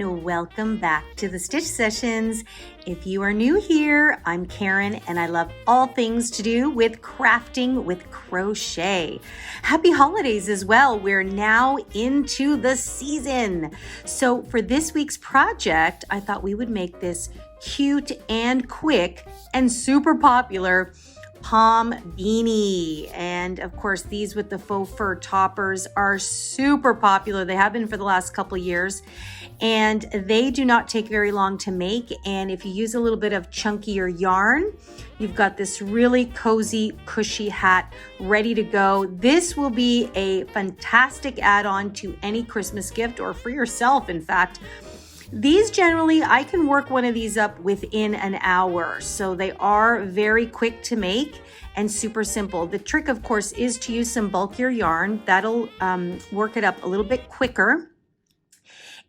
and welcome back to the Stitch Sessions. If you are new here, I'm Karen and I love all things to do with crafting with crochet. Happy holidays as well. We're now into the season. So for this week's project, I thought we would make this cute and quick and super popular Pom Beanie. And of course, these with the faux fur toppers are super popular. They have been for the last couple of years, and they do not take very long to make. And if you use a little bit of chunkier yarn, you've got this really cozy, cushy hat ready to go. This will be a fantastic add-on to any Christmas gift or for yourself, in fact. These generally, I can work one of these up within an hour. So they are very quick to make and super simple. The trick, of course, is to use some bulkier yarn. That'll work it up a little bit quicker.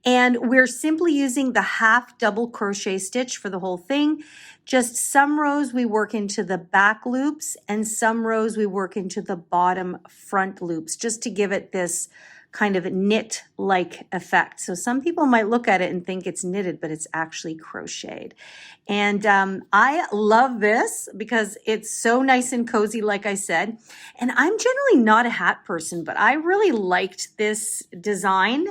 And we're simply using the half double crochet stitch for the whole thing. Just some rows we work into the back loops and some rows we work into the bottom front loops, just to give it this kind of knit-like effect. So some people might look at it and think it's knitted, but it's actually crocheted. And I love this because it's so nice and cozy, like I said. And I'm generally not a hat person, but I really liked this design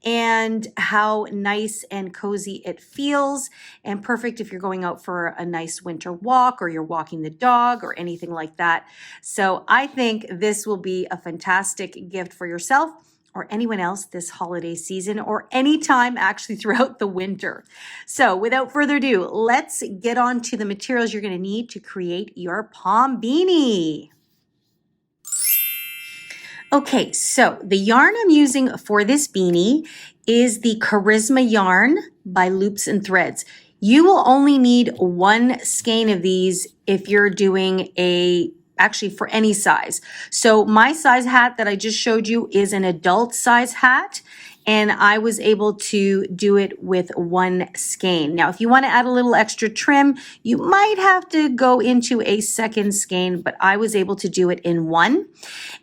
and how nice and cozy it feels, and perfect if you're going out for a nice winter walk or you're walking the dog or anything like that. So I think this will be a fantastic gift for yourself or anyone else this holiday season, or anytime actually throughout the winter. So without further ado, let's get on to the materials you're going to need to create your Pom Beanie. Okay, so the yarn I'm using for this beanie is the Charisma yarn by Loops and Threads. You will only need one skein of these if you're doing actually for any size. So my size hat that I just showed you is an adult size hat, and I was able to do it with one skein. Now, if you want to add a little extra trim, you might have to go into a second skein, but I was able to do it in one.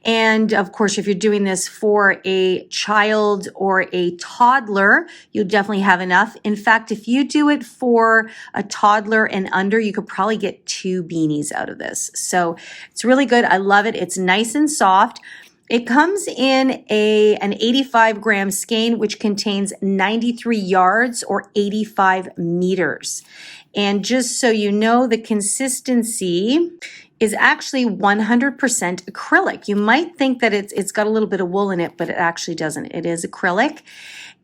And of course, if you're doing this for a child or a toddler, you'll definitely have enough. In fact, if you do it for a toddler and under, you could probably get 2 beanies out of this. So it's really good. I love it. It's nice and soft. It comes in an 85-gram skein, which contains 93 yards or 85 meters. And just so you know, the consistency is actually 100% acrylic. You might think that it's got a little bit of wool in it, but it actually doesn't. It is acrylic.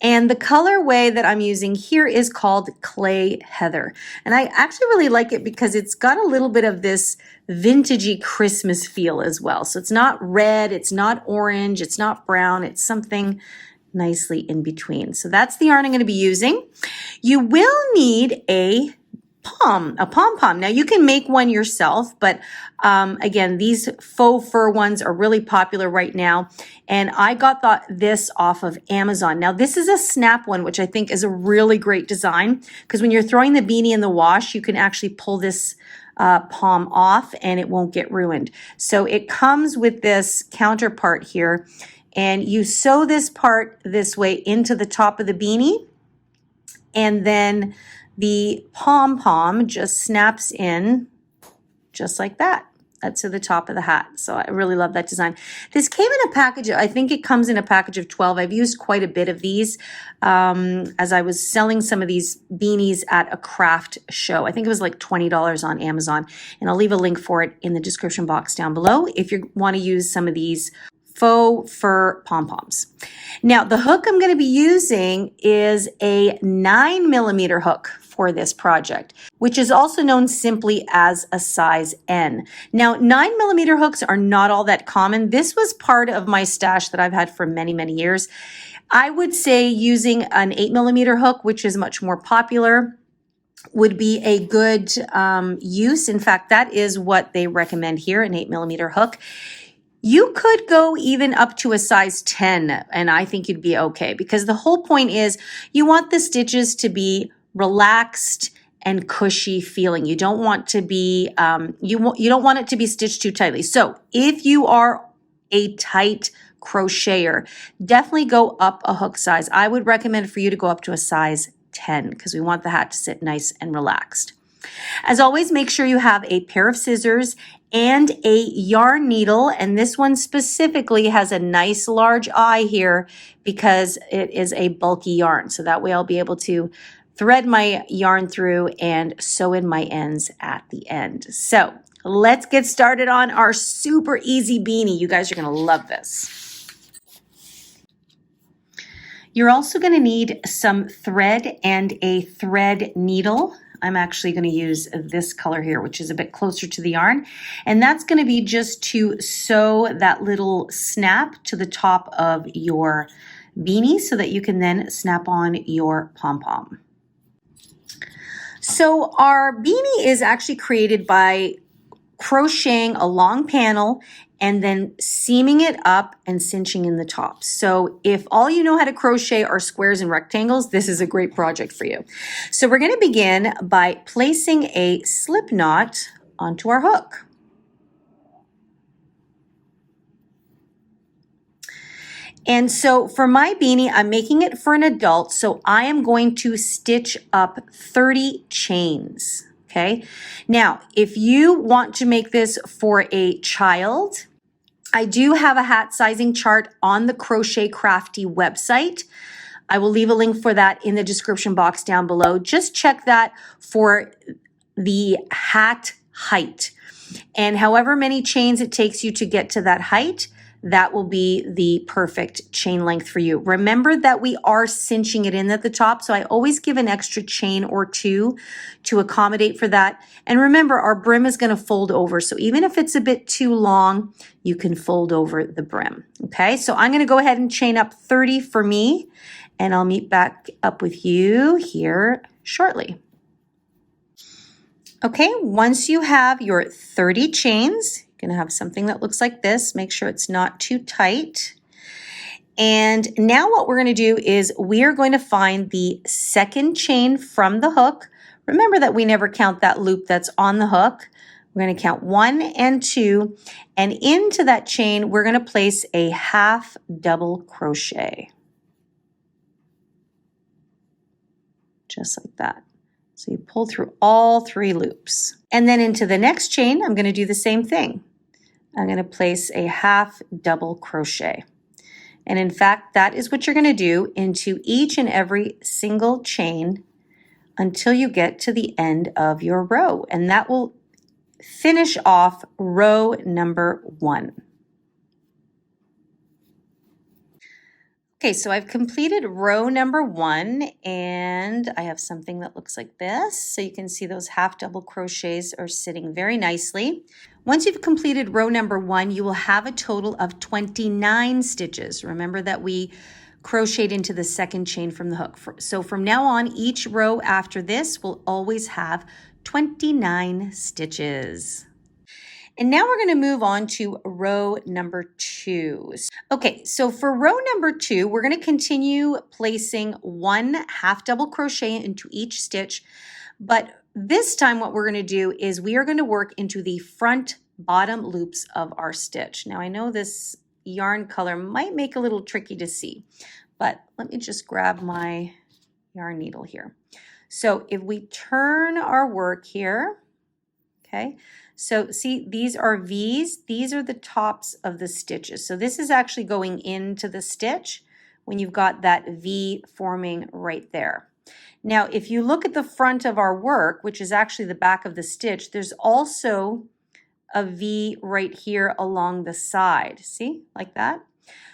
And the colorway that I'm using here is called Clay Heather. And I actually really like it because it's got a little bit of this vintagey Christmas feel as well. So it's not red, it's not orange, it's not brown, it's something nicely in between. So that's the yarn I'm going to be using. You will need a pom-pom. Now you can make one yourself, but again, these faux fur ones are really popular right now. And I got this off of Amazon. Now this is a snap one, which I think is a really great design, because when you're throwing the beanie in the wash, you can actually pull this pom off and it won't get ruined. So it comes with this counterpart here, and you sew this part this way into the top of the beanie, and then the pom-pom just snaps in just like that. That's to the top of the hat. So I really love that design. This came in a package, I think it comes in a package of 12. I've used quite a bit of these as I was selling some of these beanies at a craft show. I think it was like $20 on Amazon. And I'll leave a link for it in the description box down below if you want to use some of these faux fur pom-poms. Now, the hook I'm going to be using is a 9mm hook for this project, which is also known simply as a size N. Now, 9mm hooks are not all that common. This was part of my stash that I've had for many, many years. I would say using an 8mm hook, which is much more popular, would be a good use. In fact, that is what they recommend here, an 8mm hook. You could go even up to a size 10, and I think you'd be okay, because the whole point is you want the stitches to be relaxed and cushy feeling. You don't want to be you don't want it to be stitched too tightly. So if you are a tight crocheter, definitely go up a hook size. I would recommend for you to go up to a size 10 because we want the hat to sit nice and relaxed. As always, make sure you have a pair of scissors and a yarn needle, and this one specifically has a nice large eye here because it is a bulky yarn, so that way I'll be able to thread my yarn through and sew in my ends at the end. So let's get started on our super easy beanie. You guys are going to love this. You're also going to need some thread and a thread needle. I'm actually going to use this color here, which is a bit closer to the yarn. And that's going to be just to sew that little snap to the top of your beanie so that you can then snap on your pom-pom. So our beanie is actually created by crocheting a long panel and then seaming it up and cinching in the top. So if all you know how to crochet are squares and rectangles, this is a great project for you. So we're going to begin by placing a slip knot onto our hook. And so for my beanie, I'm making it for an adult, so I am going to stitch up 30 chains. Okay. Now, if you want to make this for a child, I do have a hat sizing chart on the Crochet Crafty website. I will leave a link for that in the description box down below. Just check that for the hat height. And however many chains it takes you to get to that height, that will be the perfect chain length for you. Remember that we are cinching it in at the top, so I always give an extra chain or two to accommodate for that. And remember, our brim is going to fold over, so even if it's a bit too long, you can fold over the brim. Okay, so I'm going to go ahead and chain up 30 for me, and I'll meet back up with you here shortly. Okay, once you have your 30 chains, you're gonna have something that looks like this. Make sure it's not too tight. And now what we're gonna do is we are going to find the second chain from the hook. Remember that we never count that loop that's on the hook. We're gonna count 1 and 2, and into that chain, we're gonna place a half double crochet. Just like that. So you pull through all 3 loops. And then into the next chain, I'm going to do the same thing. I'm going to place a half double crochet. And in fact, that is what you're going to do into each and every single chain until you get to the end of your row. And that will finish off row number 1. Okay, so I've completed row number 1, and I have something that looks like this. So you can see those half double crochets are sitting very nicely. Once you've completed row number 1, you will have a total of 29 stitches. Remember that we crocheted into the second chain from the hook. So from now on, each row after this will always have 29 stitches. And now we're going to move on to row number 2. Okay, so for row number 2, we're going to continue placing 1 half double crochet into each stitch. But this time what we're going to do is we are going to work into the front bottom loops of our stitch. Now I know this yarn color might make a little tricky to see, but let me just grab my yarn needle here. So if we turn our work here, okay, so see, these are V's. These are the tops of the stitches. So this is actually going into the stitch when you've got that V forming right there. Now, if you look at the front of our work, which is actually the back of the stitch, there's also a V right here along the side. See, like that?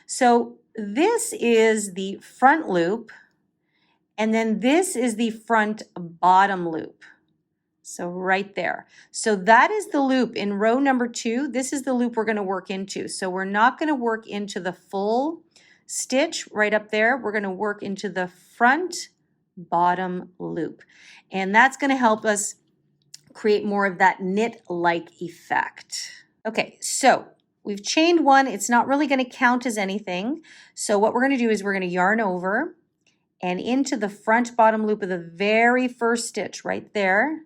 So this is the front loop, and then this is the front bottom loop. So right there. So that is the loop in row number 2. This is the loop we're going to work into. So we're not going to work into the full stitch right up there. We're going to work into the front bottom loop. And that's going to help us create more of that knit-like effect. Okay, so we've chained 1. It's not really going to count as anything. So what we're going to do is we're going to yarn over and into the front bottom loop of the very first stitch right there.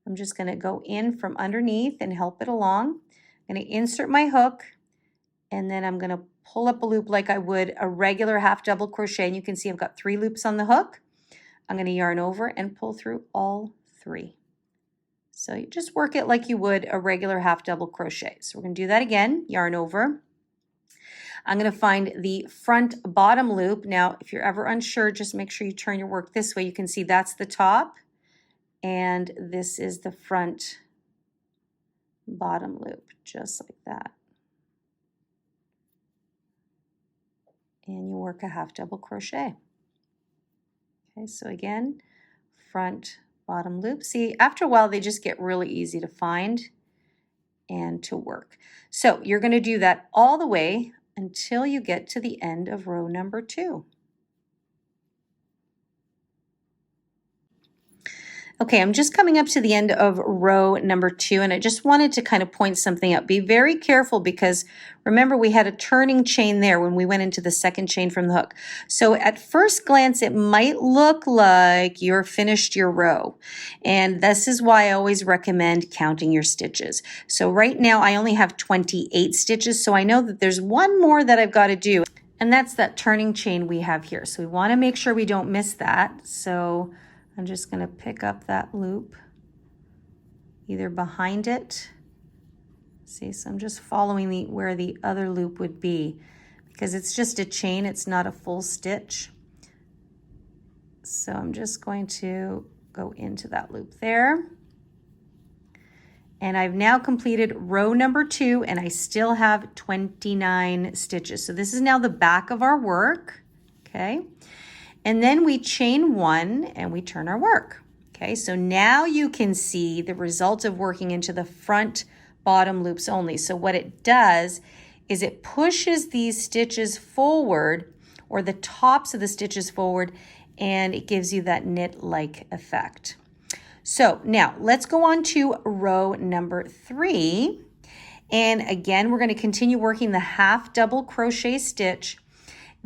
I'm just going to go in from underneath and help it along. I'm going to insert my hook and then I'm going to pull up a loop like I would a regular half double crochet, and you can see I've got 3 loops on the hook. I'm going to yarn over and pull through all 3. So you just work it like you would a regular half double crochet. So we're going to do that again, yarn over. I'm going to find the front bottom loop. Now, if you're ever unsure, just make sure you turn your work this way. You can see that's the top, and this is the front bottom loop, just like that. And you work a half double crochet. Okay, so again, front bottom loop. See, after a while, they just get really easy to find and to work. So you're going to do that all the way until you get to the end of row number 2. Okay, I'm just coming up to the end of row number 2, and I just wanted to kind of point something out. Be very careful because remember we had a turning chain there when we went into the second chain from the hook. So at first glance, it might look like you're finished your row. And this is why I always recommend counting your stitches. So right now I only have 28 stitches, so I know that there's one more that I've got to do. And that's that turning chain we have here. So we want to make sure we don't miss that. So I'm just going to pick up that loop either behind it. See, so I'm just following where the other loop would be because it's just a chain, it's not a full stitch. So I'm just going to go into that loop there. And I've now completed row number 2, and I still have 29 stitches. So this is now the back of our work, okay? And then we chain 1 and we turn our work. Okay, so now you can see the result of working into the front bottom loops only. So what it does is it pushes these stitches forward, or the tops of the stitches forward, and it gives you that knit-like effect. So now let's go on to row number 3. And again, we're going to continue working the half double crochet stitch.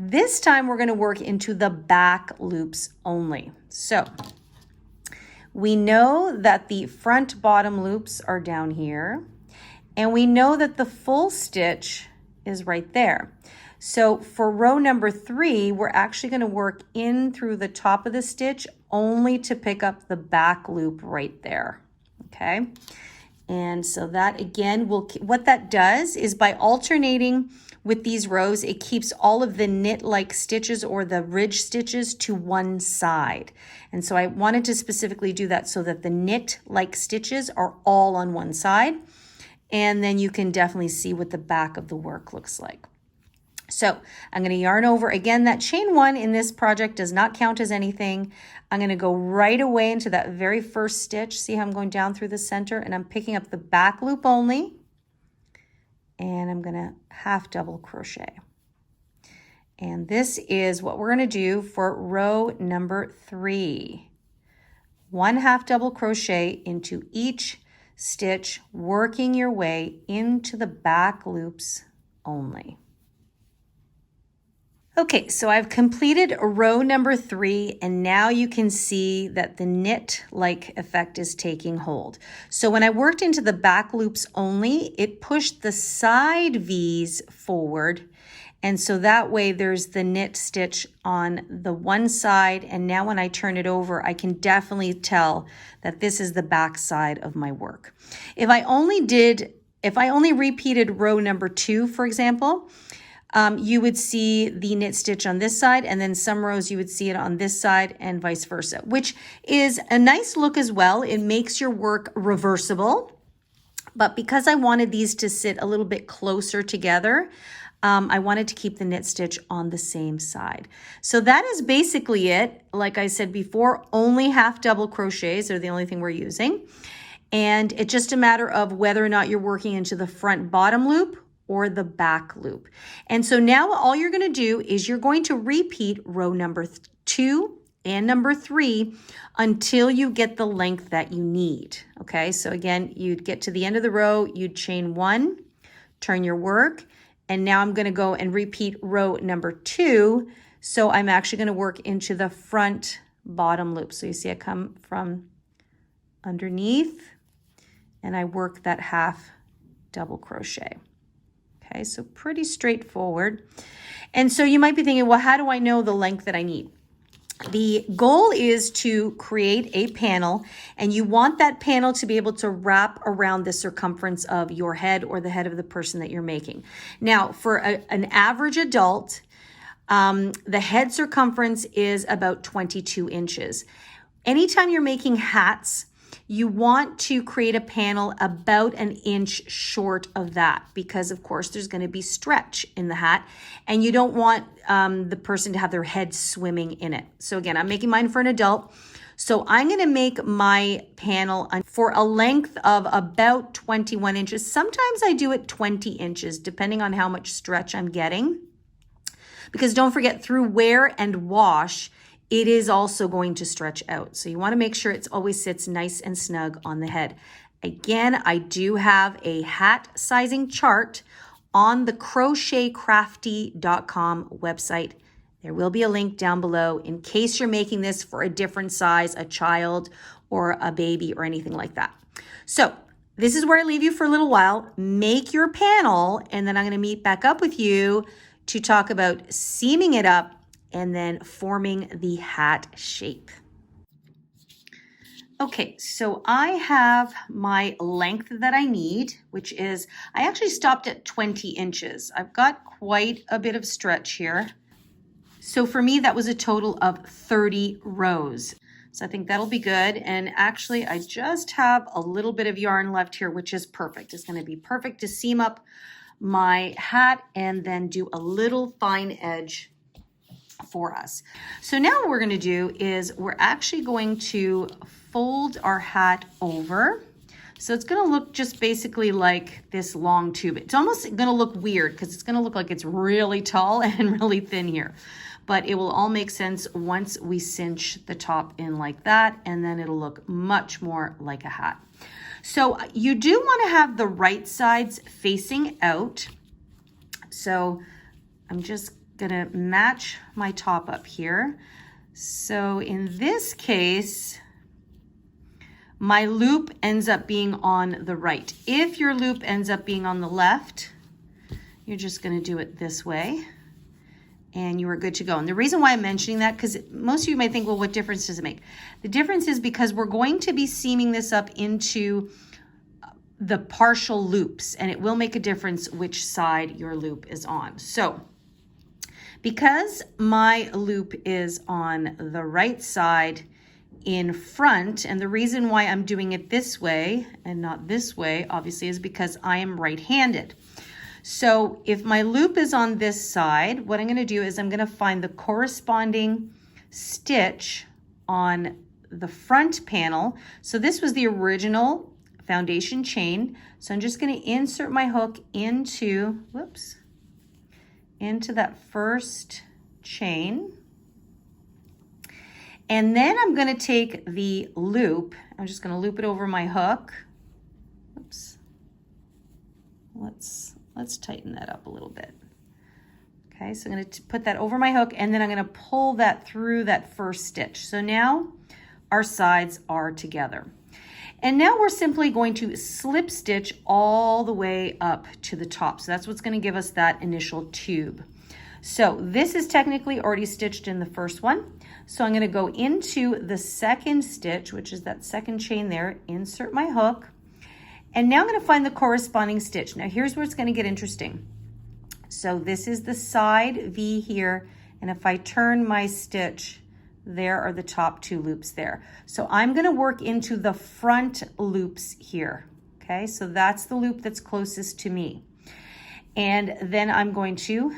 This time we're going to work into the back loops only. So we know that the front bottom loops are down here, and we know that the full stitch is right there. So for row number 3, we're actually going to work in through the top of the stitch only to pick up the back loop right there. Okay. And so that again what that does is by alternating with these rows, it keeps all of the knit-like stitches or the ridge stitches to one side. And so I wanted to specifically do that so that the knit-like stitches are all on one side. And then you can definitely see what the back of the work looks like. So I'm going to yarn over. Again, that chain 1 in this project does not count as anything. I'm going to go right away into that very first stitch. See how I'm going down through the center, and I'm picking up the back loop only. And I'm going to half double crochet. And this is what we're going to do for row number 3. 1 half double crochet into each stitch, working your way into the back loops only. Okay, so I've completed row number 3, and now you can see that the knit-like effect is taking hold. So when I worked into the back loops only, it pushed the side V's forward, and so that way there's the knit stitch on the one side, and now when I turn it over, I can definitely tell that this is the back side of my work. If I only repeated row number 2, for example, you would see the knit stitch on this side, and then some rows you would see it on this side and vice versa, which is a nice look as well. It makes your work reversible, but because I wanted these to sit a little bit closer together, I wanted to keep the knit stitch on the same side. So that is basically it. Like I said before, only half double crochets are the only thing we're using. And it's just a matter of whether or not you're working into the front bottom loop or the back loop. And so now all you're going to do is you're going to repeat row number 2 and number 3 until you get the length that you need. Okay, so again, you'd get to the end of the row, you'd chain 1, turn your work, and now I'm going to go and repeat row number 2. So I'm actually going to work into the front bottom loop. So you see I come from underneath and I work that half double crochet. Okay, so pretty straightforward. And so you might be thinking, well, how do I know the length that I need? The goal is to create a panel, and you want that panel to be able to wrap around the circumference of your head or the head of the person that you're making. Now, for an average adult, the head circumference is about 22 inches. Anytime you're making hats, you want to create a panel about an inch short of that because, of course, there's going to be stretch in the hat, and you don't want the person to have their head swimming in it. So again, I'm making mine for an adult. So I'm going to make my panel for a length of about 21 inches. Sometimes I do it 20 inches, depending on how much stretch I'm getting. Because don't forget, through wear and wash, it is also going to stretch out. So you want to make sure it always sits nice and snug on the head. Again, I do have a hat sizing chart on the crochetcrafty.com website. There will be a link down below in case you're making this for a different size, a child or a baby or anything like that. So this is where I leave you for a little while. Make your panel, and then I'm going to meet back up with you to talk about seaming it up and then forming the hat shape. Okay, so I have my length that I need, which is, I actually stopped at 20 inches. I've got quite a bit of stretch here. So for me, that was a total of 30 rows. So I think that'll be good. And actually, I just have a little bit of yarn left here, which is perfect. It's going to be perfect to seam up my hat and then do a little fine edge for us. So now what we're going to do is we're actually going to fold our hat over. So it's going to look just basically like this long tube. It's almost going to look weird because it's going to look like it's really tall and really thin here. But it will all make sense once we cinch the top in like that, and then it'll look much more like a hat. So you do want to have the right sides facing out. So I'm just gonna match my top up here. So in this case, my loop ends up being on the right. If your loop ends up being on the left, you're just gonna do it this way and you are good to go. And the reason why I'm mentioning that, because most of you might think, well, what difference does it make? The difference is because we're going to be seaming this up into the partial loops, and it will make a difference which side your loop is on. So because my loop is on the right side in front, and the reason why I'm doing it this way and not this way, obviously, is because I am right-handed. So if my loop is on this side, what I'm going to do is I'm going to find the corresponding stitch on the front panel. So this was the original foundation chain. So I'm just going to insert my hook into, into that first chain. And then I'm going to take the loop. I'm just going to loop it over my hook. Oops. Let's tighten that up a little bit. Okay, so I'm going to put that over my hook, and then I'm going to pull that through that first stitch. So now our sides are together. And now we're simply going to slip stitch all the way up to the top. So that's what's going to give us that initial tube. So this is technically already stitched in the first one. So I'm going to go into the second stitch, which is that second chain there, insert my hook. And now I'm going to find the corresponding stitch. Now here's where it's going to get interesting. So this is the side V here. And if I turn my stitch, there are the top two loops there. So I'm going to work into the front loops here. Okay, so that's the loop that's closest to me. And then I'm going to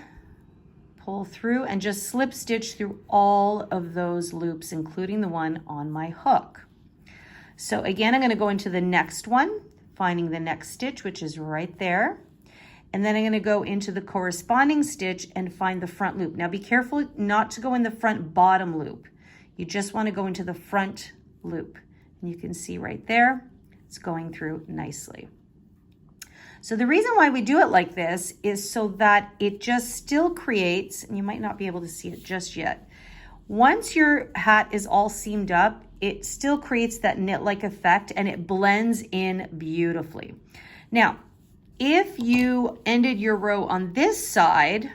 pull through and just slip stitch through all of those loops, including the one on my hook. So again, I'm going to go into the next one, finding the next stitch, which is right there. And then I'm going to go into the corresponding stitch and find the front loop. Now be careful not to go in the front bottom loop. You just want to go into the front loop. And you can see right there, it's going through nicely. So the reason why we do it like this is so that it just still creates, and you might not be able to see it just yet. Once your hat is all seamed up, it still creates that knit-like effect and it blends in beautifully. Now, if you ended your row on this side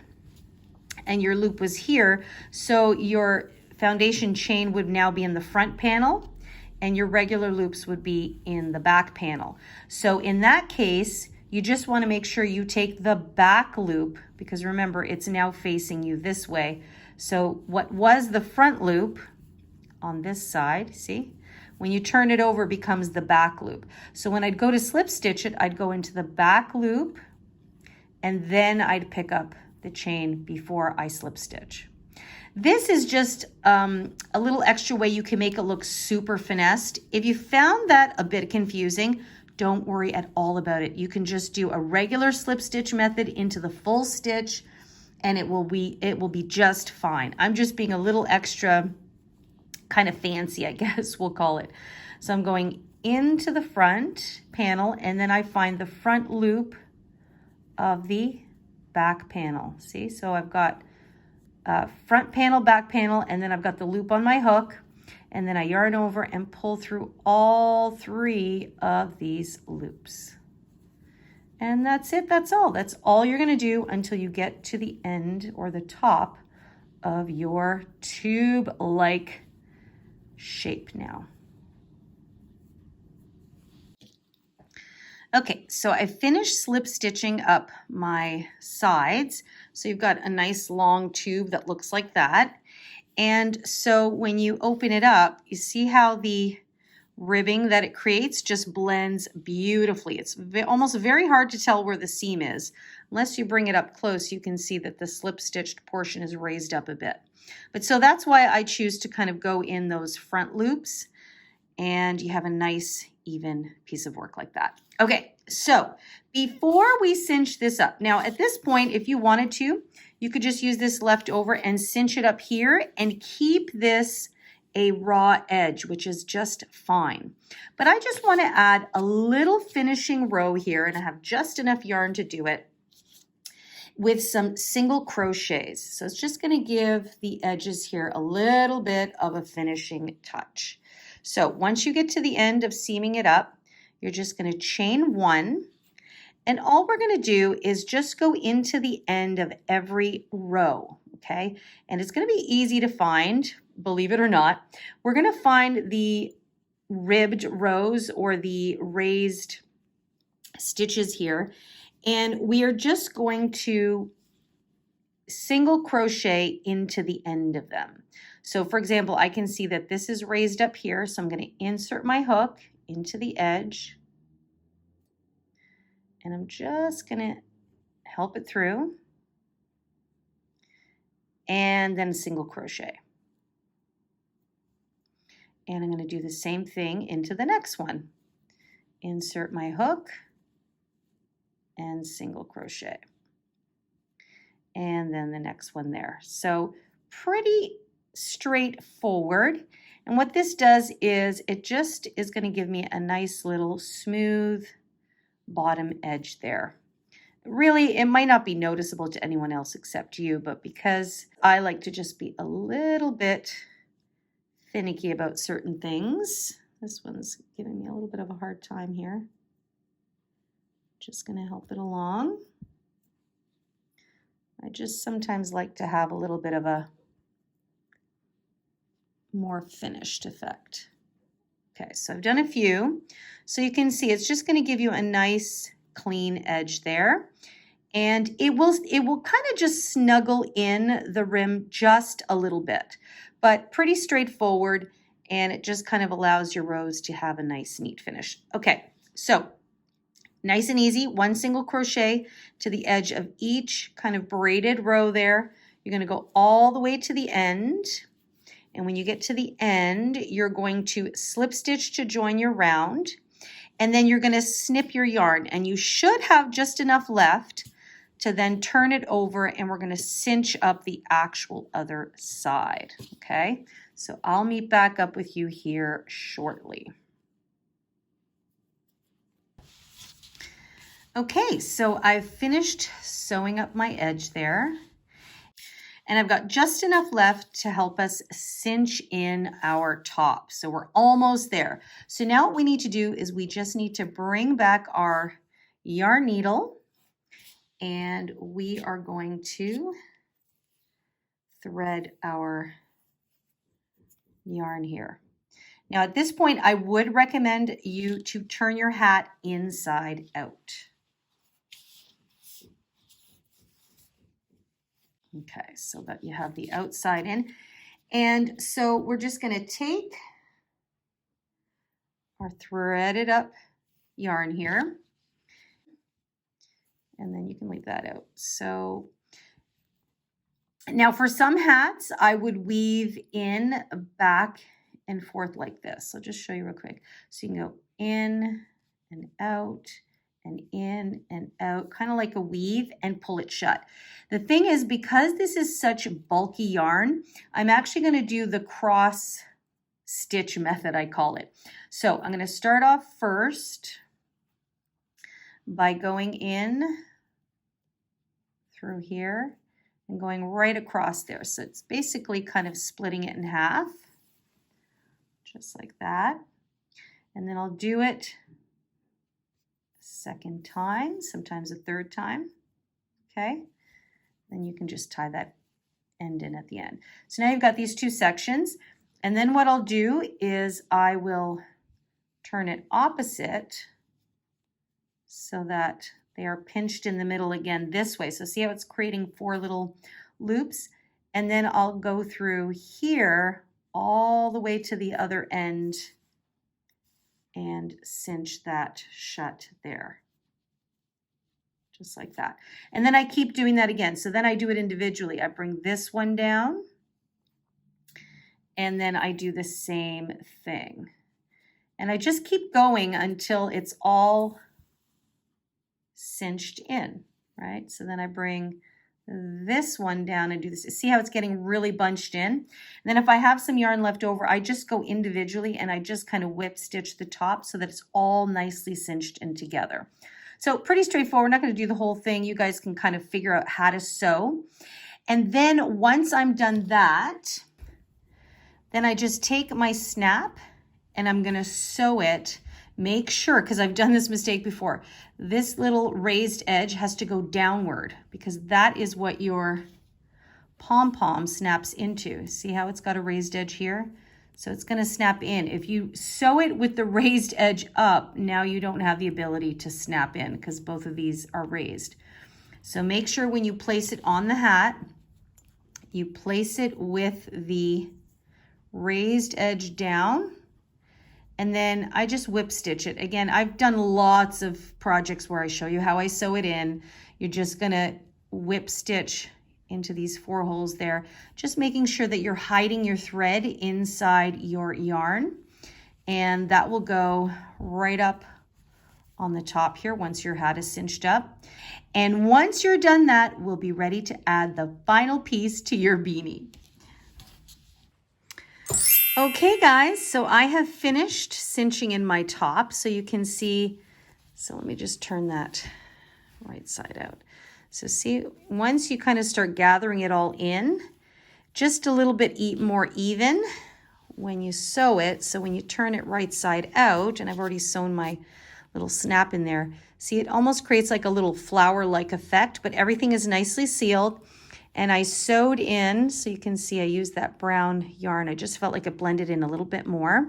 and your loop was here, so your foundation chain would now be in the front panel and your regular loops would be in the back panel. So in that case, you just want to make sure you take the back loop, because remember, it's now facing you this way. So what was the front loop on this side, see? When you turn it over, it becomes the back loop. So when I'd go to slip stitch it, I'd go into the back loop and then I'd pick up the chain before I slip stitch. This is just a little extra way you can make it look super finessed. If you found that a bit confusing, don't worry at all about it. You can just do a regular slip stitch method into the full stitch and it will be just fine. I'm just being a little extra kind of fancy, I guess we'll call it. So I'm going into the front panel and then I find the front loop of the back panel. See, so I've got front panel, back panel, and then I've got the loop on my hook, and then I yarn over and pull through all 3 of these loops. And that's it, that's all. That's all you're gonna do until you get to the end or the top of your tube-like shape now. Okay, so I finished slip stitching up my sides. So you've got a nice long tube that looks like that. And so when you open it up, you see how the ribbing that it creates just blends beautifully. It's almost very hard to tell where the seam is. Unless you bring it up close, you can see that the slip stitched portion is raised up a bit. But so that's why I choose to kind of go in those front loops and you have a nice even piece of work like that. Okay, so before we cinch this up, now at this point, if you wanted to, you could just use this leftover and cinch it up here and keep this a raw edge, which is just fine. But I just want to add a little finishing row here, and I have just enough yarn to do it, with some single crochets. So it's just going to give the edges here a little bit of a finishing touch. So once you get to the end of seaming it up, you're just going to chain 1. And all we're going to do is just go into the end of every row, okay? And it's going to be easy to find, believe it or not. We're going to find the ribbed rows or the raised stitches here. And we are just going to single crochet into the end of them. So for example, I can see that this is raised up here. So I'm going to insert my hook into the edge. And I'm just going to help it through. And then single crochet. And I'm going to do the same thing into the next one. Insert my hook and single crochet. And then the next one there. So pretty straightforward. And what this does is it just is going to give me a nice little smooth bottom edge there. Really, it might not be noticeable to anyone else except you, but because I like to just be a little bit finicky about certain things, this one's giving me a little bit of a hard time here. Just going to help it along. I just sometimes like to have a little bit of a more finished effect. Okay, so I've done a few. So you can see it's just going to give you a nice clean edge there. And it will kind of just snuggle in the rim just a little bit, but pretty straightforward, and it just kind of allows your rows to have a nice neat finish. Okay, so nice and easy, 1 single crochet to the edge of each kind of braided row there. You're going to go all the way to the end. And when you get to the end, you're going to slip stitch to join your round. And then you're going to snip your yarn. And you should have just enough left to then turn it over. And we're going to cinch up the actual other side. Okay, so I'll meet back up with you here shortly. Okay, so I've finished sewing up my edge there, and I've got just enough left to help us cinch in our top. So we're almost there. So now what we need to do is we just need to bring back our yarn needle and we are going to thread our yarn here. Now at this point, I would recommend you to turn your hat inside out. Okay, so that you have the outside in. And so we're just going to take our threaded up yarn here, and then you can leave that out. So now for some hats, I would weave in, back and forth like this. So just show you real quick. So you can go in and out and in and out, kind of like a weave, and pull it shut. The thing is, because this is such bulky yarn, I'm actually going to do the cross stitch method, I call it. So I'm going to start off first by going in through here and going right across there. So it's basically kind of splitting it in half, just like that. And then I'll do it a second time, sometimes a third time. Okay. Then you can just tie that end in at the end. So now you've got these two sections. And then what I'll do is I will turn it opposite so that they are pinched in the middle again this way. So see how it's creating 4 little loops? And then I'll go through here all the way to the other end and cinch that shut there. Just like that. And then I keep doing that again. So then I do it individually. I bring this one down, and then I do the same thing. And I just keep going until it's all cinched in, right? So then I bring this one down and do this. See how it's getting really bunched in? And then if I have some yarn left over, I just go individually and I just kind of whip stitch the top so that it's all nicely cinched in together. So pretty straightforward. We're not going to do the whole thing. You guys can kind of figure out how to sew. And then once I'm done that, then I just take my snap and I'm going to sew it. Make sure, because I've done this mistake before, this little raised edge has to go downward because that is what your pom-pom snaps into. See how it's got a raised edge here? So it's going to snap in. If you sew it with the raised edge up, now you don't have the ability to snap in because both of these are raised. So make sure when you place it on the hat, you place it with the raised edge down, and then I just whip stitch it. Again, I've done lots of projects where I show you how I sew it in. You're just gonna whip stitch into these 4 holes there, just making sure that you're hiding your thread inside your yarn, and that will go right up on the top here once your hat is cinched up. And once you're done that, we'll be ready to add the final piece to your beanie. Okay guys, so I have finished cinching in my top, so you can see, so let me just turn that right side out. So see, once you kind of start gathering it all in, just a little bit more even when you sew it. So when you turn it right side out, and I've already sewn my little snap in there, see it almost creates like a little flower-like effect, but everything is nicely sealed. And I sewed in, so you can see I used that brown yarn. I just felt like it blended in a little bit more.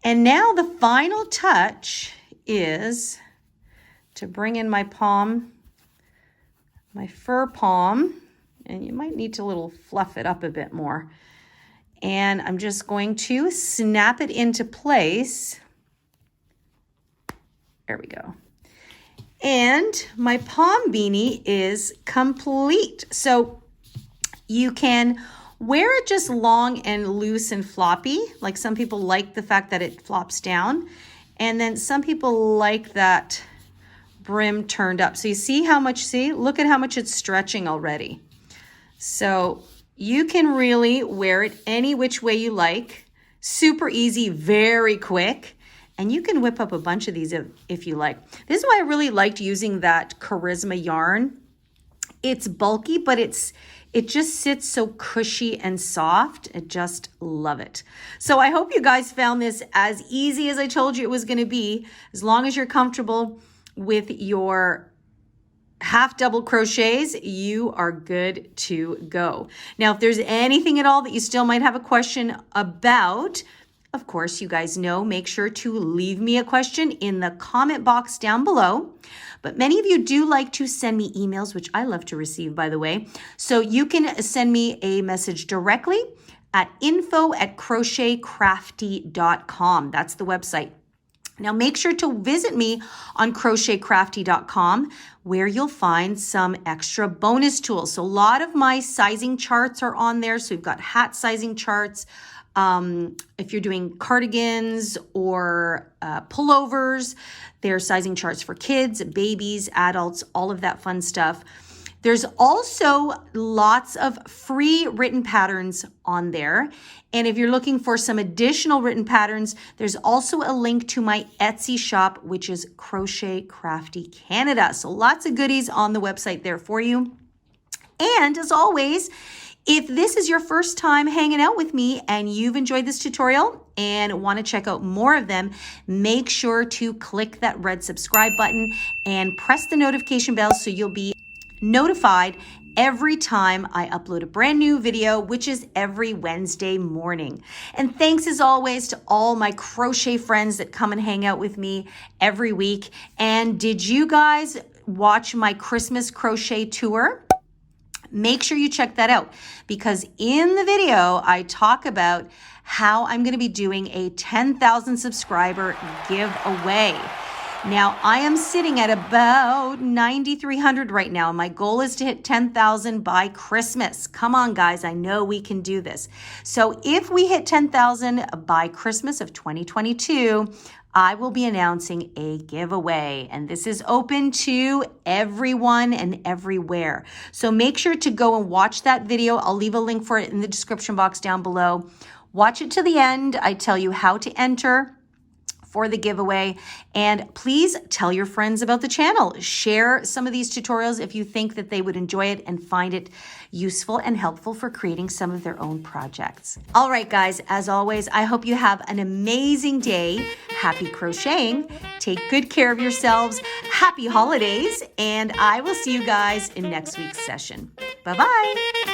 And now the final touch is to bring in my fur pom, and you might need to little fluff it up a bit more. And I'm just going to snap it into place. There we go. And my pom beanie is complete. So you can wear it just long and loose and floppy. Like some people like the fact that it flops down. And then some people like that brim turned up. So you see how much, look at how much it's stretching already. So you can really wear it any which way you like. Super easy, very quick. And you can whip up a bunch of these if you like. This is why I really liked using that Charisma yarn. It's bulky, but it just sits so cushy and soft. I just love it. So I hope you guys found this as easy as I told you it was going to be, as long as you're comfortable with your half double crochets, you are good to go. Now, if there's anything at all that you still might have a question about, of course, you guys know, make sure to leave me a question in the comment box down below. But many of you do like to send me emails, which I love to receive, by the way. So you can send me a message directly at info@crochetcrafty.com. That's the website. Now make sure to visit me on crochetcrafty.com, where you'll find some extra bonus tools. So a lot of my sizing charts are on there. So we've got hat sizing charts. If you're doing cardigans or pullovers, there's sizing charts for kids, babies, adults, all of that fun stuff. There's also lots of free written patterns on there. And if you're looking for some additional written patterns, there's also a link to my Etsy shop, which is Crochet Crafty Canada. So lots of goodies on the website there for you. And as always, if this is your first time hanging out with me and you've enjoyed this tutorial and want to check out more of them, make sure to click that red subscribe button and press the notification bell so you'll be notified every time I upload a brand new video, which is every Wednesday morning. And thanks as always to all my crochet friends that come and hang out with me every week. And did you guys watch my Christmas crochet tour? Make sure you check that out, because in the video I talk about how I'm going to be doing a 10,000 subscriber giveaway. Now, I am sitting at about 9,300 right now. My goal is to hit 10,000 by Christmas. Come on, guys. I know we can do this. So if we hit 10,000 by Christmas of 2022, I will be announcing a giveaway. And this is open to everyone and everywhere. So make sure to go and watch that video. I'll leave a link for it in the description box down below. Watch it to the end. I tell you how to enter for the giveaway. And please tell your friends about the channel. Share some of these tutorials if you think that they would enjoy it and find it useful and helpful for creating some of their own projects. All right, guys, as always, I hope you have an amazing day. Happy crocheting. Take good care of yourselves. Happy holidays. And I will see you guys in next week's session. Bye-bye.